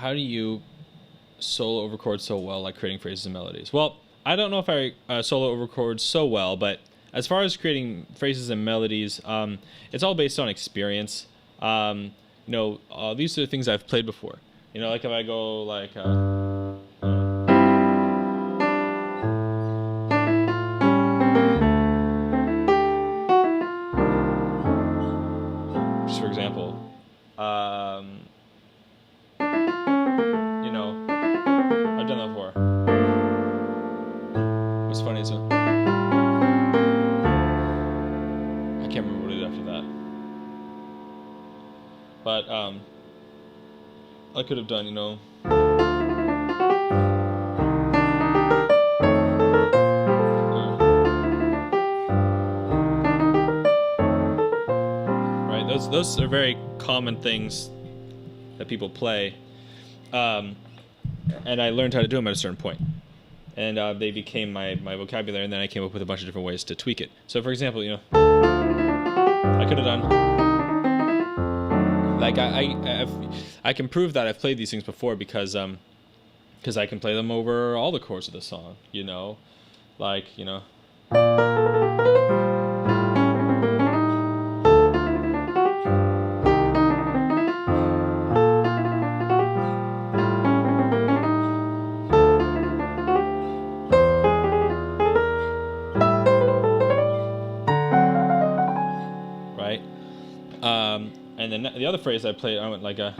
how do you solo over chords so well, like creating phrases and melodies? Well, I don't know if I solo over chords so well, but as far as creating phrases and melodies, it's all based on experience. You know, these are the things I've played before. You know, like if I go like, just for example, you know, I've done that before. What's funny is, I can't remember what I did after that. But I could have done, you know, right? Those are very common things that people play, and I learned how to do them at a certain point. And they became my vocabulary, and then I came up with a bunch of different ways to tweak it. So, for example, you know, I could have done, like, I can prove that I've played these things before because I can play them over all the chords of the song, you know, like, you know. And then the other phrase I played, I went like a,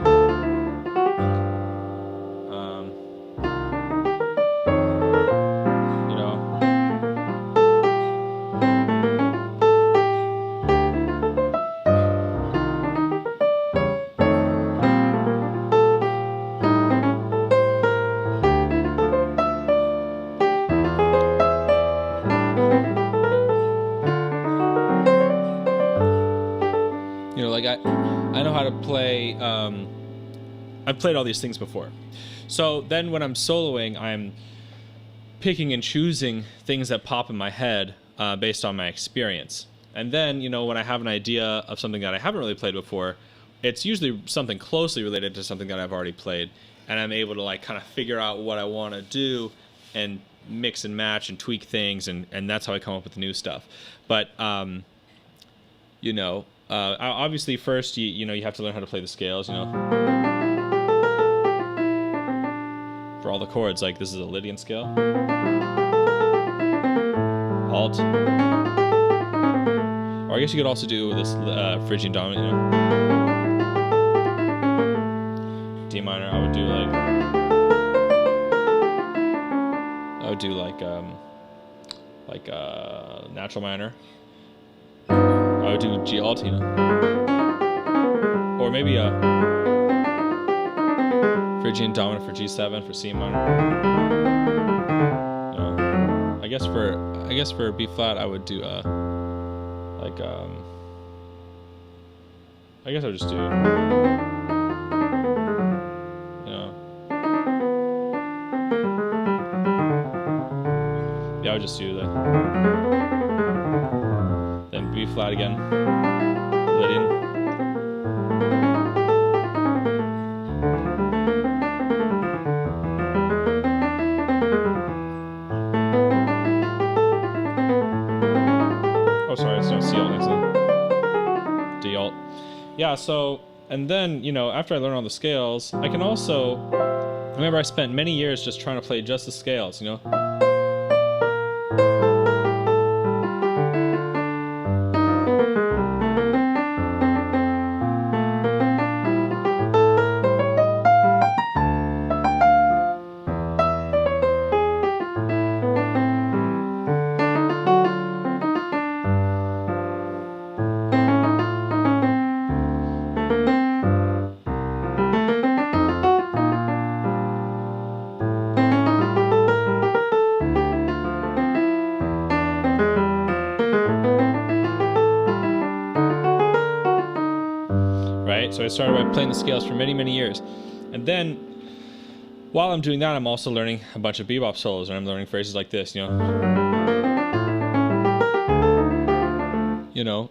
you know, like I know how to play, I've played all these things before. So then when I'm soloing, I'm picking and choosing things that pop in my head based on my experience. And then, you know, when I have an idea of something that I haven't really played before, it's usually something closely related to something that I've already played. And I'm able to like kind of figure out what I want to do and mix and match and tweak things. And that's how I come up with new stuff. But, you know, obviously first, you know, you have to learn how to play the scales, you know. For all the chords, like this is a Lydian scale. Alt. Or I guess you could also do this Phrygian dominant, you know. D minor, I would do like natural minor. I would do G alt, you know. Or maybe a Phrygian dominant for G7 for C minor. You know, I guess for B flat I would do I guess I would just do, you know, yeah, I would just do that. Then B flat again, Lydian. Oh, sorry, it's no C alt next then. D alt. Yeah, so, and then, you know, after I learn all the scales, I can also, remember I spent many years just trying to play just the scales, you know. So I started by playing the scales for many, many years. And then, while I'm doing that, I'm also learning a bunch of bebop solos, and I'm learning phrases like this, you know. You know,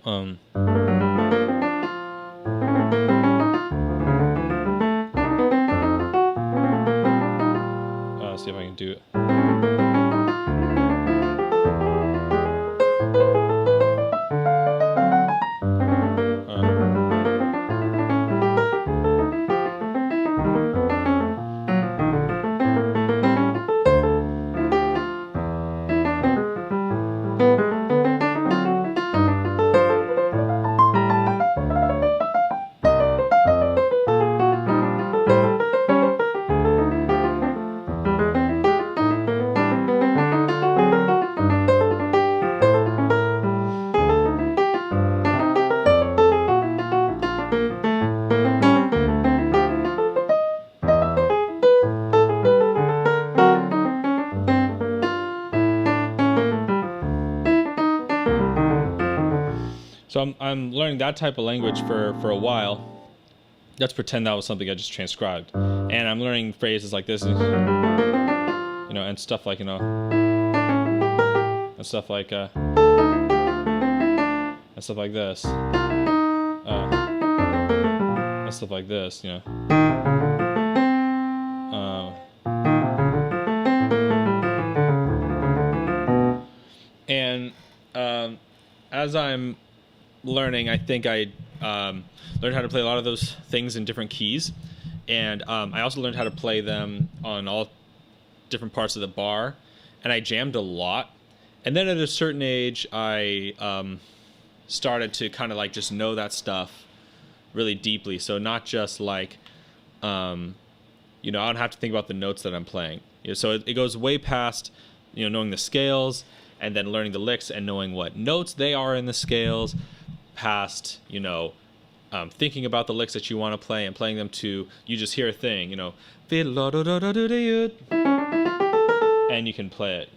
So I'm learning that type of language for a while. Let's pretend that was something I just transcribed. And I'm learning phrases like this, and stuff like, and stuff like this. And stuff like this, And as I'm learning, I think I learned how to play a lot of those things in different keys. And I also learned how to play them on all different parts of the bar. And I jammed a lot. And then at a certain age, I started to kind of like just know that stuff really deeply. So not just like, I don't have to think about the notes that I'm playing. So it goes way past, knowing the scales and then learning the licks and knowing what notes they are in the scales, past, thinking about the licks that you want to play and playing them to, you just hear a thing, and you can play it,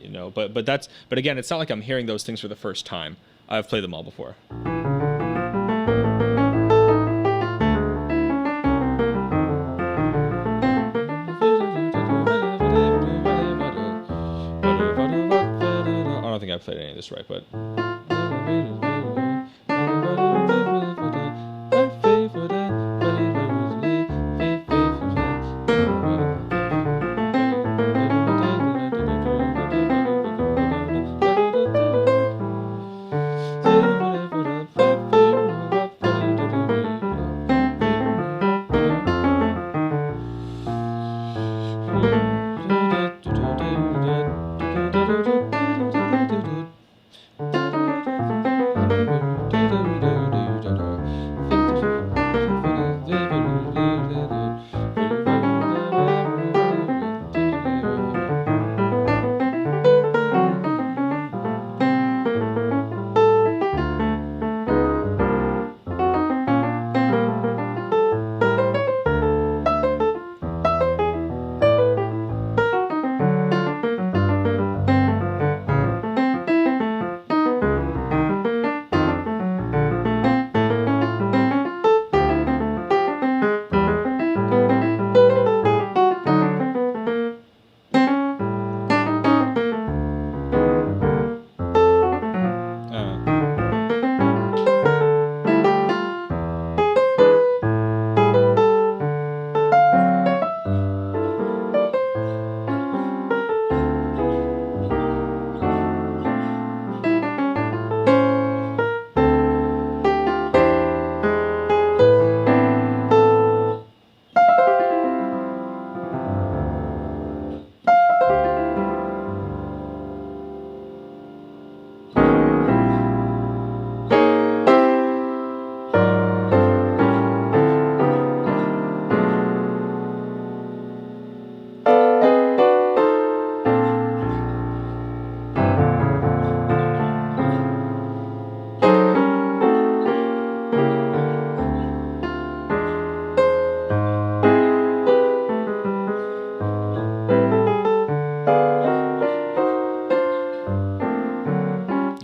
but again, it's not like I'm hearing those things for the first time. I've played them all before. I don't think I've played any of this right, but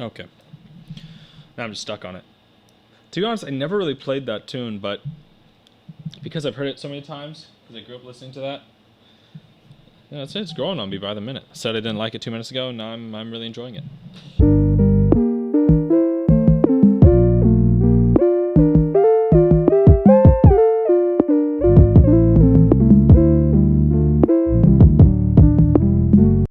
okay. Now I'm just stuck on it. To be honest, I never really played that tune, but because I've heard it so many times, because I grew up listening to that, it's growing on me by the minute. I said I didn't like it 2 minutes ago, and now I'm really enjoying it.